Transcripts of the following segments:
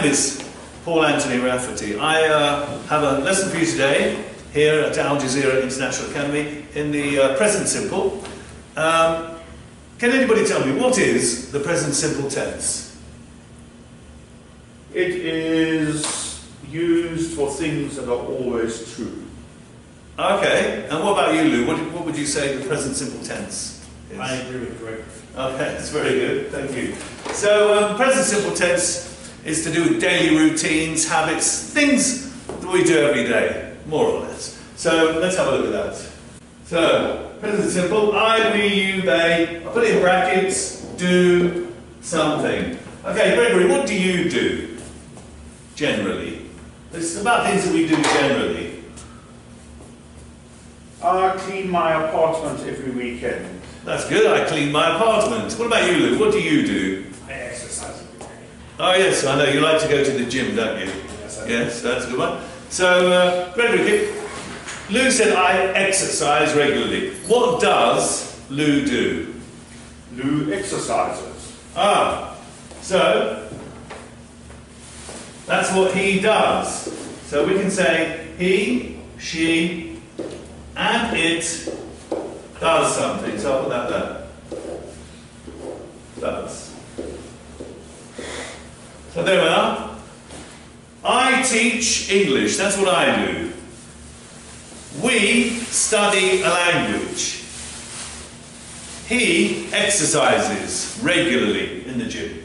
is Paul Anthony Rafferty. I have a lesson for you today here at Al Jazeera International Academy in the present simple. Can anybody tell me, what is the present simple tense? It is used for things that are always true. Okay, and what about you, Lou? What would you say the present simple tense is? I agree with Greg. Okay, that's very good, thank you. So, present simple tense is to do with daily routines, habits, things that we do every day, more or less. So, let's have a look at that. So, present simple, I, we, you, they, I put it in brackets, do something. Okay, Gregory, what do you do, generally? It's about things that we do generally. I clean my apartment every weekend. That's good, I clean my apartment. What about you, Lou? What do you do? I exercise every day. Oh yes, I know, you like to go to the gym, don't you? Yes, I do. Yes, that's a good one. So, Gregory, Lou said I exercise regularly. What does Lou do? Lou exercises. Ah, so that's what he does. So we can say he, she, and it does something. So I'll put that there. Does. So there we are. I teach English. That's what I do. We study a language. He exercises regularly in the gym.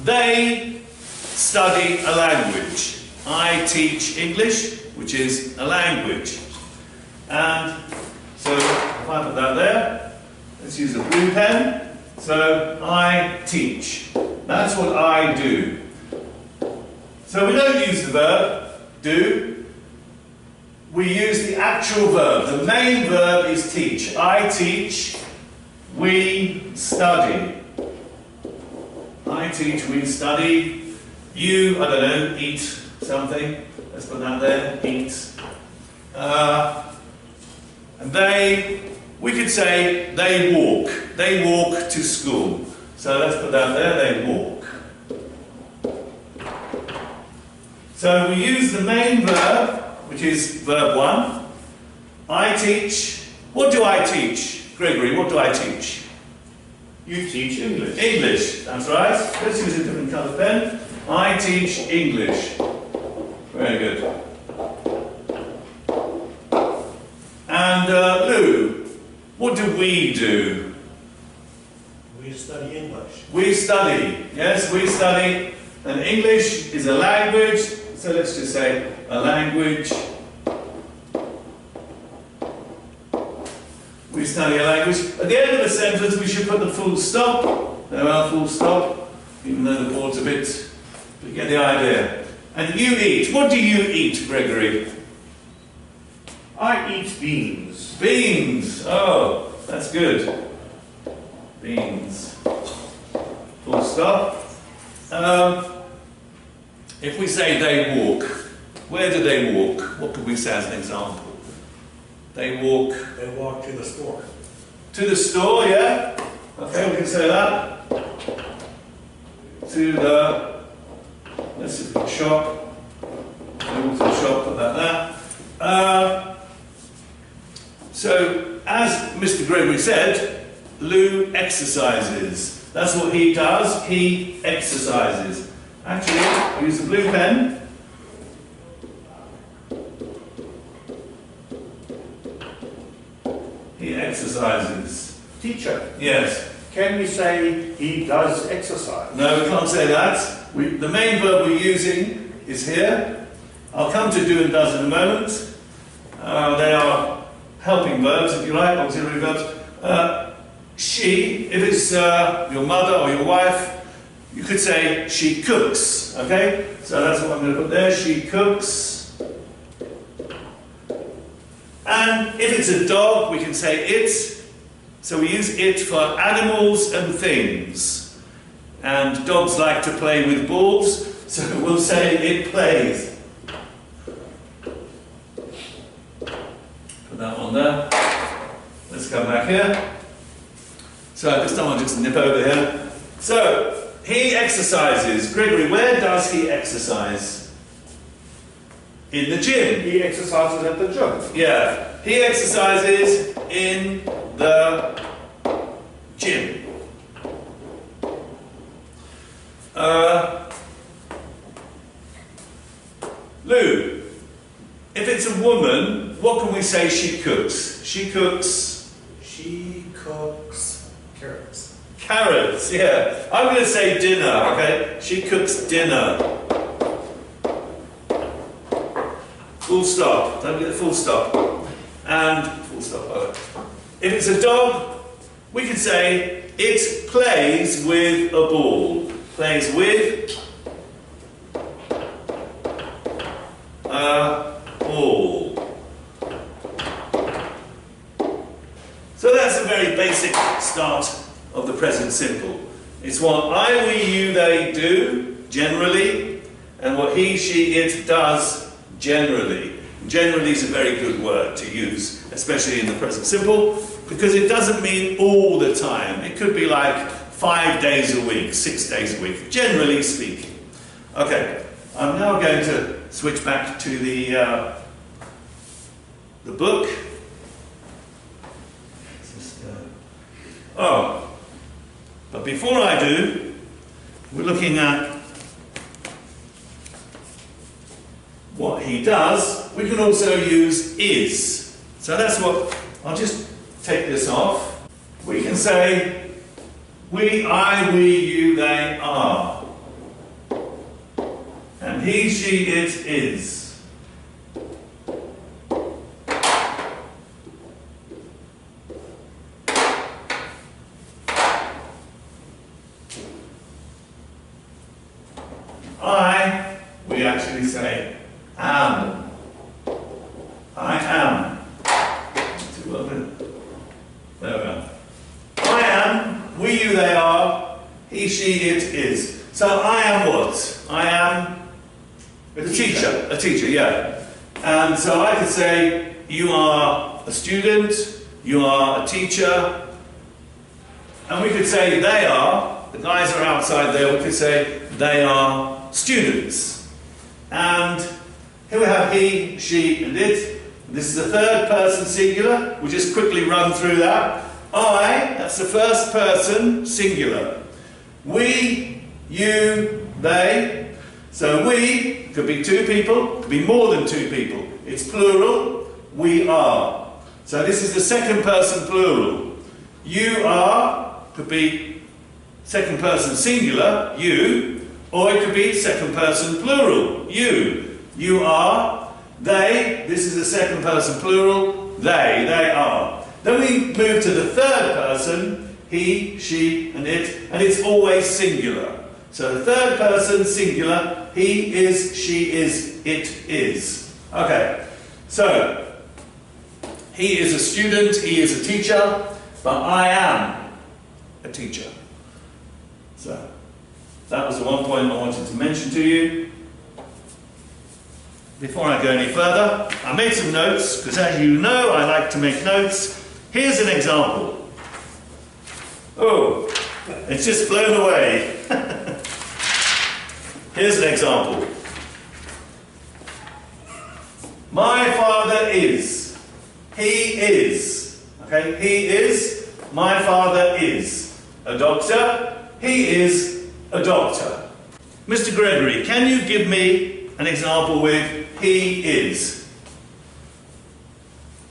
They study a language. I teach English, which is a language. And so, if I put that there, let's use a blue pen. So, I teach. That's what I do. So, we don't use the verb, do. We use the actual verb. The main verb is teach. I teach, we study. I teach, we study. You, I don't know, eat something. Let's put that there, eat. And they, we could say they walk. They walk to school. So let's put that there, they walk. So we use the main verb, which is verb 1. I teach. What do I teach? Gregory, what do I teach? You teach English. English, that's right. Let's use a different colour pen. I teach English. Very good. And Lou, what do we do? We study English. We study. Yes, we study. And English is a language. So let's just say a language. We study a language. At the end of the sentence, we should put the full stop. There are full stop, even though the board's a bit. But you get the idea. And you eat. What do you eat, Gregory? I eat beans. Beans. Oh, that's good. Beans. Full stop. If we say they walk, where do they walk? What could we say as an example? They walk. They walk to the store. To the store, yeah? Okay, we can say that. To the, let's just put shop. They walk to the shop, put that there. So, as Mr. Gregory said, Lou exercises. That's what he does, he exercises. Actually, I'll use the blue pen. He exercises. Teacher, Yes. can we say he does exercise? No, we can't say that. The main verb we're using is here. I'll come to do and does in a moment. They are helping verbs, if you like, auxiliary verbs. She, if it's your mother or your wife, you could say she cooks, okay? So that's what I'm going to put there, she cooks. And if it's a dog, we can say it. So we use it for animals and things. And dogs like to play with balls, so we'll say it plays. Put that one there. Let's come back here. So this time I'll just nip over here. So, he exercises. Gregory, where does he exercise? In the gym. He exercises at the gym. Yeah, he exercises in the gym. Lou, if it's a woman, what can we say she cooks? She cooks She cooks carrots. carrots, yeah. I'm going to say dinner, okay? She cooks dinner. Full stop. Don't get the full stop. And full stop. If it's a dog, we can say it plays with a ball. Plays with a ball. So that's a very basic start of the present simple. It's what I, we, you, they do generally, and what he, she, it does generally. Generally is a very good word to use, especially in the present simple, because it doesn't mean all the time. It could be like 5 days a week, 6 days a week, generally speaking. Okay, I'm now going to switch back to the book. Oh, but before I do, we're looking at what he does. We can also use is. So that's what, I'll just take this off. We can say we, I, we, you, they are. And he, she, it is. I, we actually say am. I am. There we go. I am, we, you, they are, he, she, it is. So I am what? I am a teacher. A teacher, yeah. And so I could say you are a student, you are a teacher, and we could say they are, the guys are outside there, we could say they are students. And here we have he, she, and it. This is the third person singular. We'll just quickly run through that. I, that's the first person singular. We, you, they. So we could be 2 people, could be more than 2 people. It's plural. We are. So this is the second person plural. You are could be second person singular, you, or it could be second person plural, you. You are. They, this is the second person plural, they are. Then we move to the third person, he, she, and it's always singular. So the third person singular, he is, she is, it is. Okay, so he is a student, he is a teacher, but I am a teacher. So that was the one point I wanted to mention to you. Before I go any further, I made some notes, because as you know, I like to make notes. Here's an example. Oh, it's just flown away. Here's an example. My father is. He is. Okay, he is. My father is a doctor. He is a doctor. Mr. Gregory, can you give me an example with he is?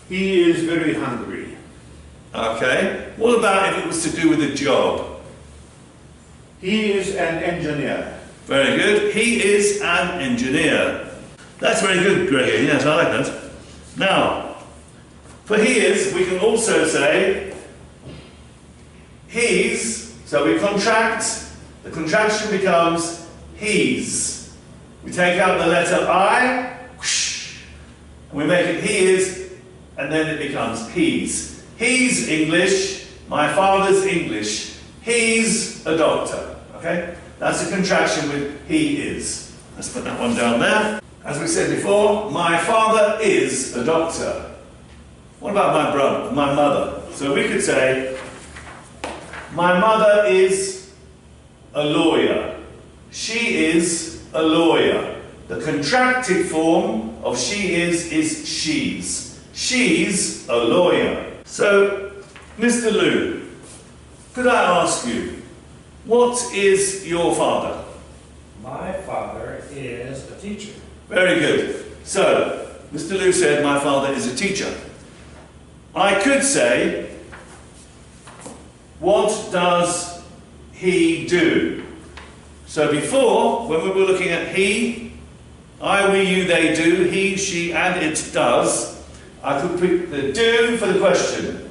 He is very hungry. Okay. What about if it was to do with a job? He is an engineer. Very good. He is an engineer. That's very good, Gregory. Yes, I like that. Now, for he is, we can also say he's. So we contract. The contraction becomes he's. We take out the letter I, whoosh, and we make it he is, and then it becomes he's. He's English, my father's English. He's a doctor. Okay? That's a contraction with he is. Let's put that one down there. As we said before, my father is a doctor. What about my brother, my mother? So we could say, my mother is a lawyer. She is a lawyer. The contracted form of she is she's. She's a lawyer. So, Mr. Liu, could I ask you, what is your father? My father is a teacher. Very good. So, Mr. Liu said, my father is a teacher. I could say, what does he do? So before, when we were looking at he, I, we, you, they do, he, she, and it does, I could pick the do for the question.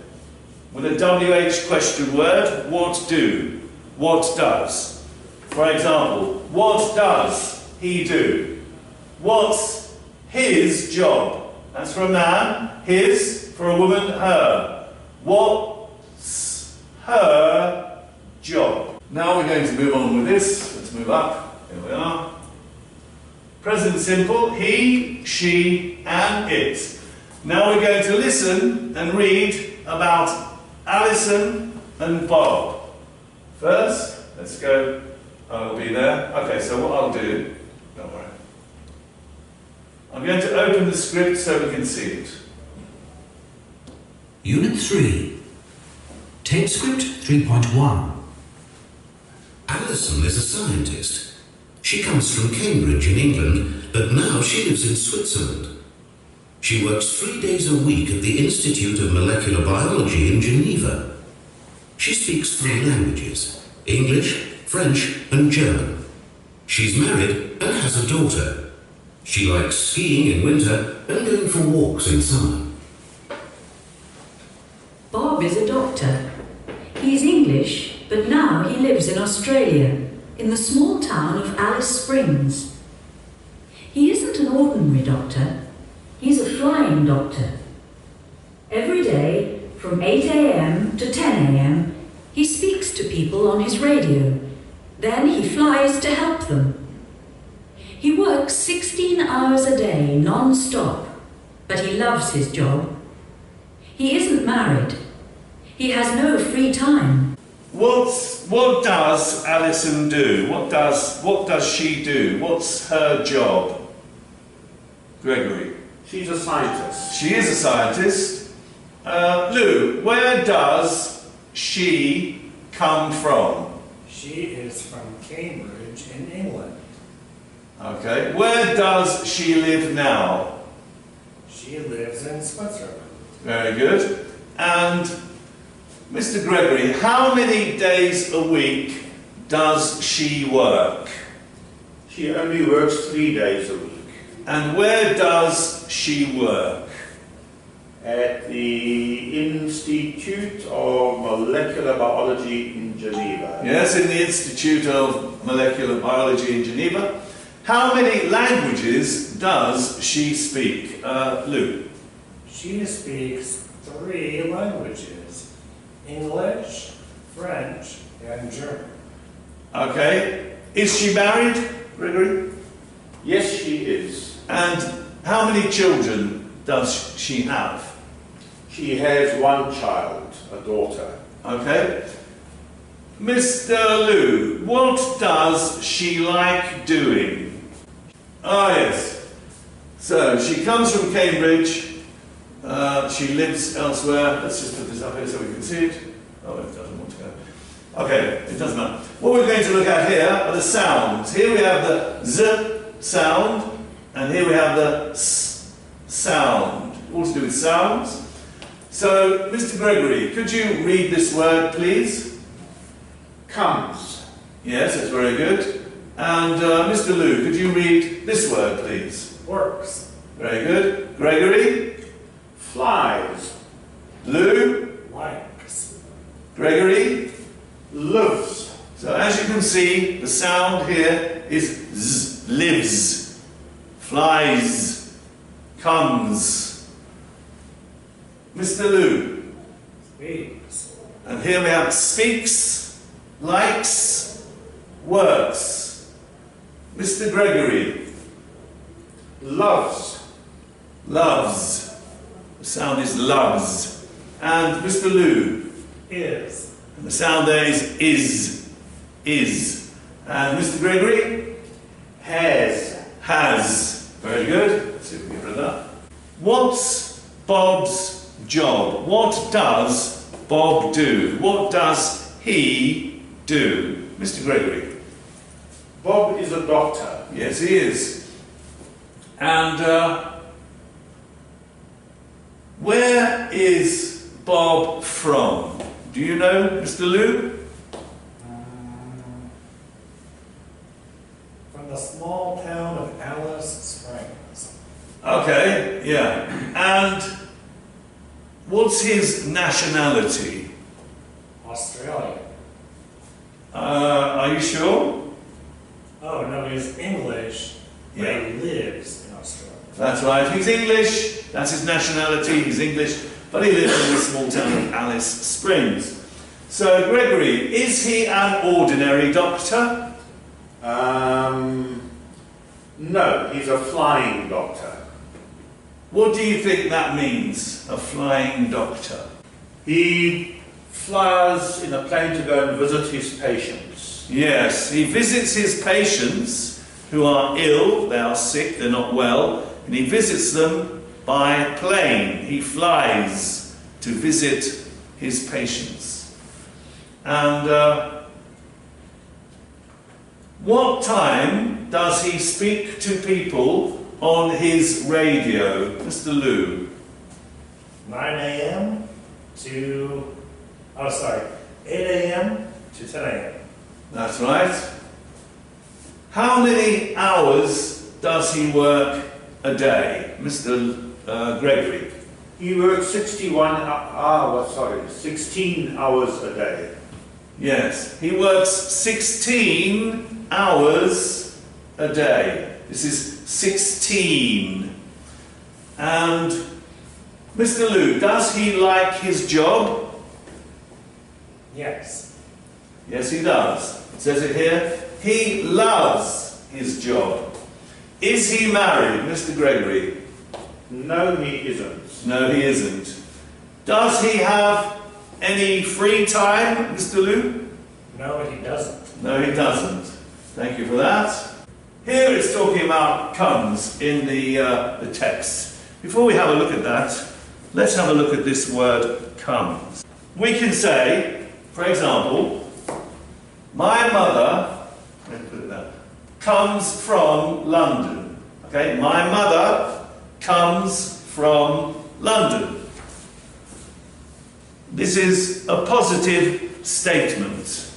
With a WH question word, what do? What does? For example, what does he do? What's his job? That's for a man, his, for a woman, her. What's her job? Now we're going to move on with this. Let's move up. Here we are. Present simple, he, she, and it. Now we're going to listen and read about Alison and Bob. First, let's go. I'll be there. Okay, so what I'll do, don't worry. I'm going to open the script so we can see it. Unit 3. Tape script 3.1. Alison is a scientist. She comes from Cambridge in England, but now she lives in Switzerland. She works 3 days a week at the Institute of Molecular Biology in Geneva. She speaks 3 languages: English, French and German. She's married and has a daughter. She likes skiing in winter and going for walks in summer. Bob is a doctor. He's English, but now he lives in Australia, in the small town of Alice Springs. He isn't an ordinary doctor. He's a flying doctor. Every day, from 8 a.m. to 10 a.m., he speaks to people on his radio. Then he flies to help them. He works 16 hours a day, non-stop, but he loves his job. He isn't married. He has no free time. What does Alison do? What does she do? What's her job? Gregory. She's a scientist. She is a scientist. Lou, where does she come from? She is from Cambridge in England. Okay. Where does she live now? She lives in Switzerland. Very good. And Mr. Gregory, how many days a week does she work? She only works 3 days a week. And where does she work? At the Institute of Molecular Biology in Geneva. Yes, in the Institute of Molecular Biology in Geneva. How many languages does she speak? Lou? She speaks 3 languages: English, French, and German. Okay. Is she married, Gregory? Yes, she is. And how many children does she have? She has 1 child, a daughter. Okay. Mr. Lou, what does she like doing? Ah, yes. So, she comes from Cambridge. She lives elsewhere. Let's just put this up here so we can see it. Oh, it doesn't want to go. Okay, it doesn't matter. What we're going to look at here are the sounds. Here we have the Z sound, and here we have the S sound. All to do with sounds. So, Mr. Gregory, could you read this word, please? Comes. Yes, that's very good. And Mr. Lou, could you read this word, please? Works. Very good. Gregory? Flies. Lou? Likes. Gregory? Lives. So as you can see, the sound here is Z, lives, flies, comes. Mr. Lou? Speaks. And here we have speaks, likes, works. Mr. Gregory? Loves. Loves. The sound is loves. And Mr. Lou? Is. And the sound there is is. And Mr. Gregory? Has. Has. Very good. Let's see if we can get rid of that. What's Bob's job? What does Bob do? What does he do? Mr. Gregory? Bob is a doctor. Yes, he is. And where is Bob from? Do you know, Mr. Lou? From the small town of Alice Springs. Okay, yeah. And what's his nationality? Australia. Are you sure? Oh, no, he's English, but Yeah. he lives in Australia. That's right. He's English. That's his nationality. He's English, but he lives in the small town of Alice Springs. So, Gregory, is he an ordinary doctor? No, he's a flying doctor. What do you think that means, a flying doctor? He flies in a plane to go and visit his patients. Yes, he visits his patients who are ill, they are sick, they're not well, and he visits them by plane. He flies to visit his patients. And what time does he speak to people on his radio, Mr. Lou? 9 a.m. to, 8 a.m. to 10 a.m. That's right. How many hours does he work a day, Mr. Gregory? He works 16 hours a day. Yes, he works 16 hours a day. This is 16. And Mr. Lou, does he like his job? Yes. Yes, he does. It says it here. He loves his job. Is he married, Mr. Gregory? No, he isn't. No, he isn't. Does he have any free time, Mr. Lou? No, he doesn't. No, he doesn't. Thank you for that. Here it's talking about comes in the text. Before we have a look at that, let's have a look at this word comes. We can say, for example, my mother, let me put it there, comes from London. Okay, my mother comes from London. This is a positive statement.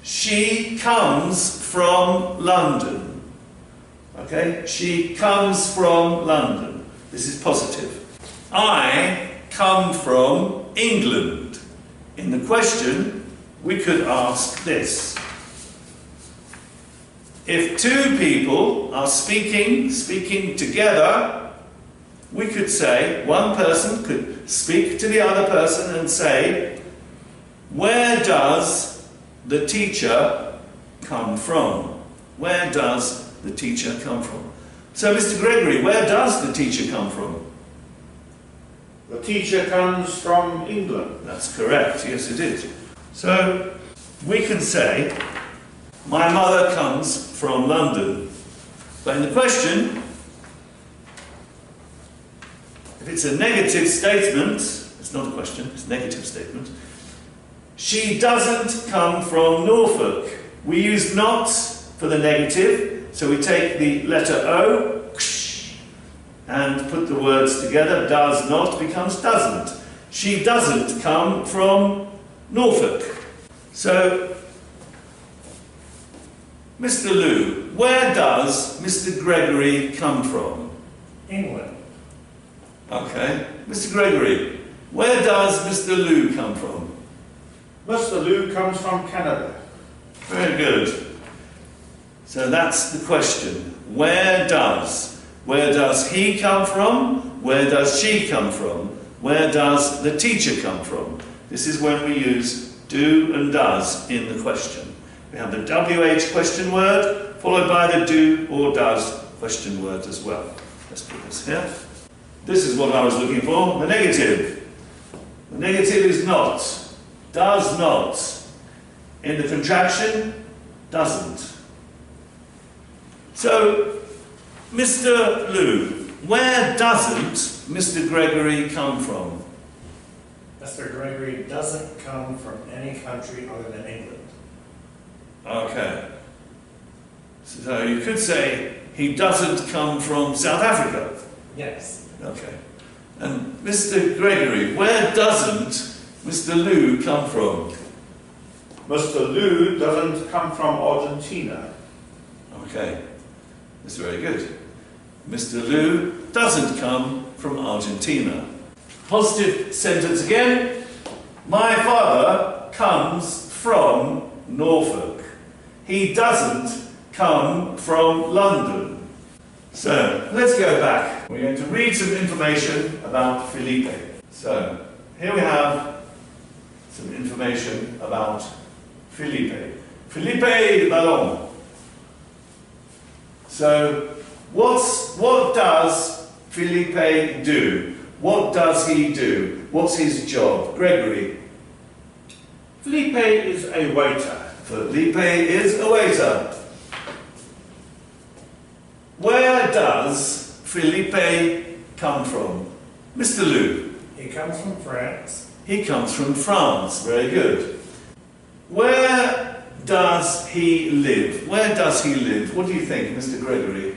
She comes from London. Okay, she comes from London. This is positive. I come from England. In the question, we could ask this. If two people are speaking together, we could say, one person could speak to the other person and say, where does the teacher come from? Where does the teacher come from? So, Mr. Gregory, where does the teacher come from? The teacher comes from England. That's correct, yes it is. So, we can say, my mother comes from London. But in the question, if it's a negative statement, it's not a question, it's a negative statement, she doesn't come from Norfolk. We use not for the negative, so we take the letter O and put the words together. Does not becomes doesn't. She doesn't come from Norfolk. So, Mr. Lou, where does Mr. Gregory come from? England. Okay. Mr. Gregory, where does Mr. Lou come from? Mr. Lou comes from Canada. Very good. So that's the question. Where does? Where does he come from? Where does she come from? Where does the teacher come from? This is when we use do and does in the question. We have the WH question word, followed by the do or does question word as well. Let's put this here. This is what I was looking for, the negative. The negative is not, does not. In the contraction, doesn't. So, Mr. Liu, where doesn't Mr. Gregory come from? Mr. Gregory doesn't come from any country other than England. Okay. So you could say he doesn't come from South Africa. Yes. Okay. And Mr. Gregory, where doesn't Mr. Liu come from? Mr. Liu doesn't come from Argentina. Okay. That's very good. Mr. Liu doesn't come from Argentina. Positive sentence again. My father comes from Norfolk. He doesn't come from London. So, let's go back. We're going to read some information about Felipe. So, here we have some information about Felipe. Felipe Ballon. So, what does Felipe do? What does he do? What's his job? Gregory. Felipe is a waiter. Felipe is a waiter. Where does Felipe come from? Mr. Liu. He comes from France. He comes from France. Very good. Where does he live? Where does he live? What do you think, Mr. Gregory?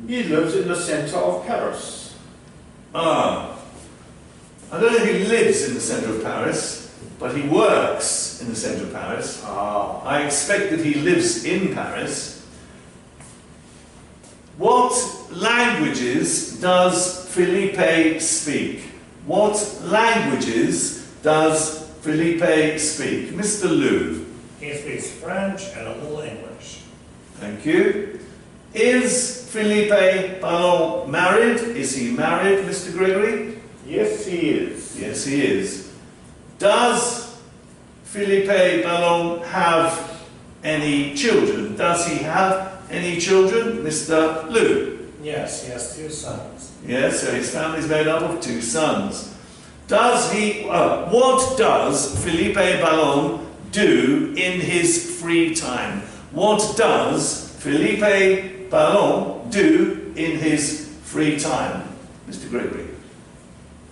He lives in the center of Paris. Ah, I don't know if he lives in the centre of Paris, but he works in the centre of Paris. Ah. I expect that he lives in Paris. What languages does Felipe speak? What languages does Felipe speak? Mr. Liu. He speaks French and a little English. Thank you. Is Felipe Ballon married? Is he married, Mr. Gregory? Yes, he is. Yes, he is. Does Felipe Ballon have any children? Does he have any children, Mr. Liu? Yes, he has 2 sons. Yes, so his family is made up of 2 sons. What does Felipe Ballon do in his free time? What does Felipe Ballon do in his free time, Mr. Gregory?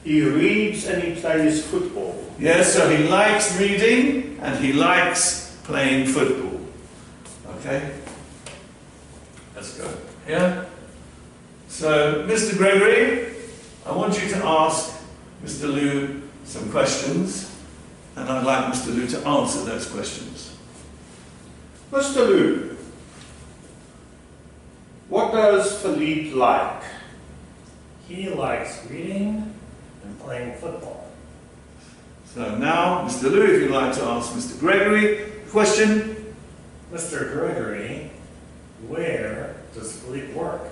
He reads and he plays football. Yes, so he likes reading and he likes playing football. Okay? Let's go. Yeah? So, Mr. Gregory, I want you to ask Mr. Liu some questions, and I'd like Mr. Liu to answer those questions. Mr. Liu, what does Philippe like? He likes reading and playing football. So now, Mr. Liu, if you'd like to ask Mr. Gregory a question. Mr. Gregory, where does Philippe work?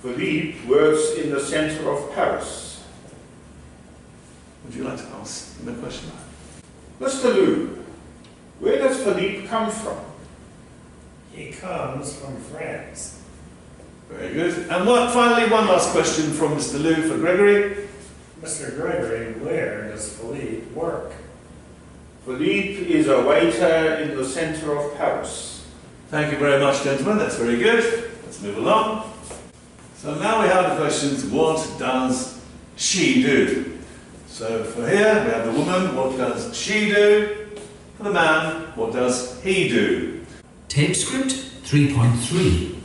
Philippe works in the center of Paris. Would you like to ask him a question? Mr. Liu, where does Philippe come from? He comes from France. Very good. And finally, one last question from Mr. Liu for Gregory. Mr. Gregory, where does Philippe work? Philippe is a waiter in the center of Paris. Thank you very much, gentlemen. That's very good. Let's move along. So now we have the questions, what does she do? So for here, we have the woman, what does she do? For the man, what does he do? Tape script 3.3.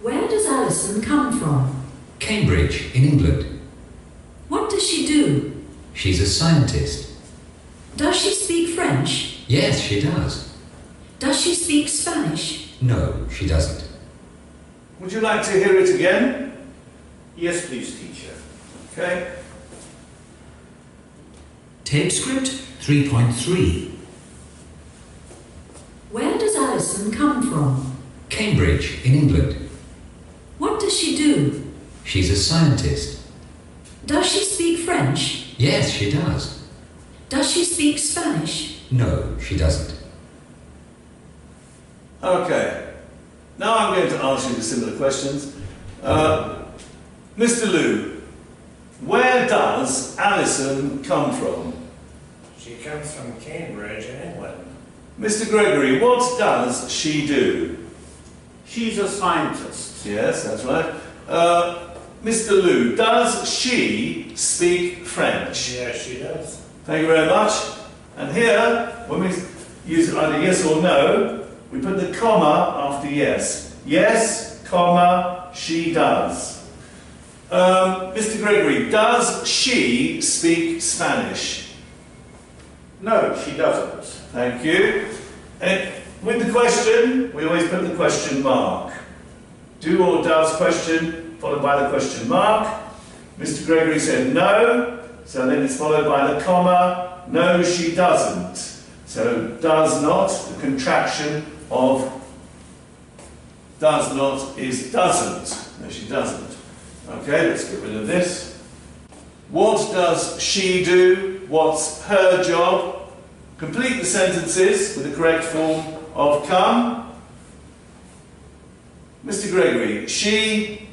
Where does Alison come from? Cambridge, in England. What does she do? She's a scientist. Does she speak French? Yes, she does. Does she speak Spanish? No, she doesn't. Would you like to hear it again? Yes, please, teacher. Okay. Tape script 3.3. Where does Alison come from? Cambridge, in England. What does she do? She's a scientist. Does she speak French? Yes, she does. Does she speak Spanish? No, she doesn't. Okay. Now I'm going to ask you the similar questions. Mr. Liu, where does Alison come from? She comes from Cambridge in England. Mr. Gregory, what does she do? She's a scientist. Yes, that's right. Mr. Lou, does she speak French? Yes, she does. Thank you very much. And here, when we use either yes or no, we put the comma after yes. Yes, comma, she does. Mr. Gregory, does she speak Spanish? No, she doesn't. Thank you. And with the question, we always put the question mark. Do or does question, followed by the question mark. Mr. Gregory said no, so then it's followed by the comma. No, she doesn't. So does not, the contraction of does not is doesn't. No, she doesn't. Okay, let's get rid of this. What does she do? What's her job? Complete the sentences with the correct form of come. Mr. Gregory, she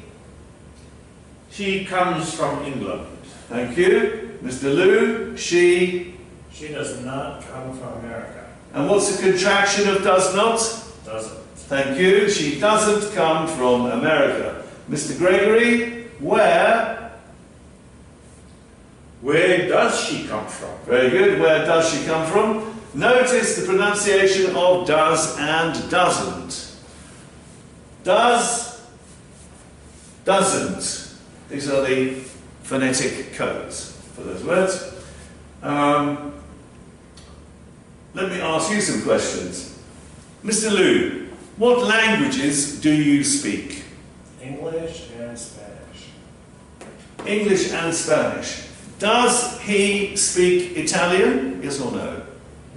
comes from England. Thank you. Mr. Lou, she. She does not come from America. And what's the contraction of does not? Doesn't. Thank you. She doesn't come from America. Mr. Gregory, where? Where does she come from? Very good. Where does she come from? Notice the pronunciation of does and doesn't. Does, doesn't. These are the phonetic codes for those words. Let me ask you some questions. Mr. Lou, what languages do you speak? English and Spanish. English and Spanish. Does he speak Italian? Yes or no?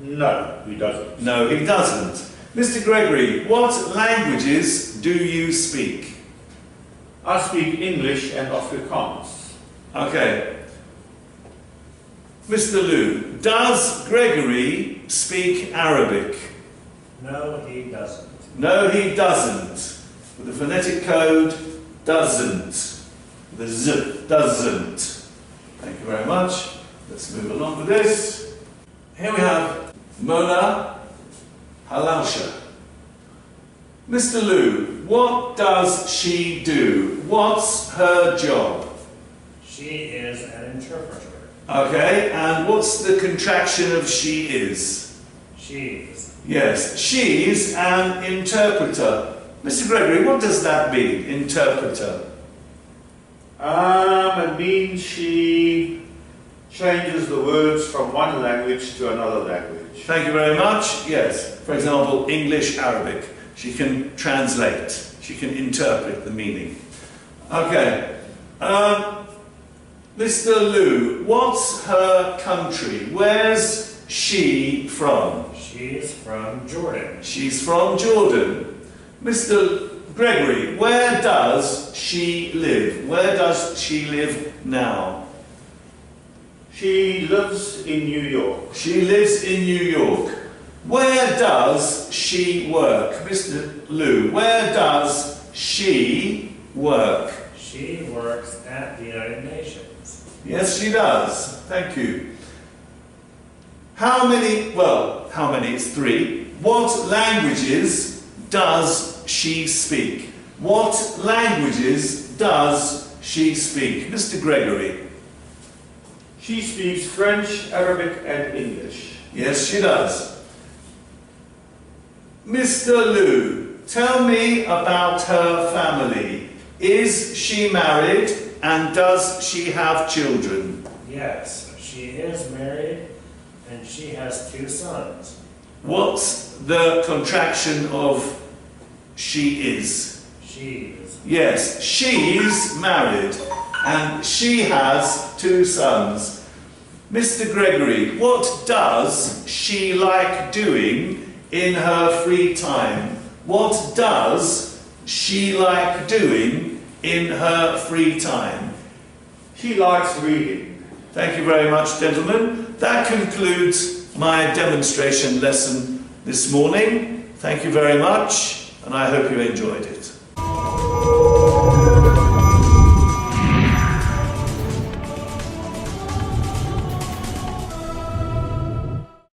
No, he doesn't. No, he doesn't. Mr. Gregory, what languages do you speak? I speak English and Afrikaans. Okay. Mr. Lou, does Gregory speak Arabic? No, he doesn't. No, he doesn't. With the phonetic code, doesn't. The z, doesn't. Thank you very much. Let's move along with this. Here we have Mona Halalsha. Mr. Lou, what does she do? What's her job? She is an interpreter. Okay, and what's the contraction of she is? She's. Yes, she's an interpreter. Mr. Gregory, what does that mean, interpreter? It means she changes the words from one language to another language. Thank you very much. Yes, for example, English, Arabic. She can translate. She can interpret the meaning. Okay. Mr. Lou, what's her country? Where's she from? She's from Jordan. She's from Jordan. Mr. Gregory, where does she live? Where does she live now? She lives in New York. She lives in New York. Where does she work? Mr. Lou, where does she work? She works at the United Nations. Yes, she does. Thank you. How many? It's 3. What languages does she speak? What languages does she speak? Mr. Gregory. She speaks French, Arabic, and English. Yes, she does. Mr. Lou, tell me about her family. Is she married and does she have children? Yes, she is married and she has 2 sons. What's the contraction of she is? She's. Yes, she's married and she has 2 sons. Mr. Gregory, what does she like doing in her free time? What does she like doing in her free time? She likes reading. Thank you very much, gentlemen. That concludes my demonstration lesson this morning. Thank you very much, and I hope you enjoyed it.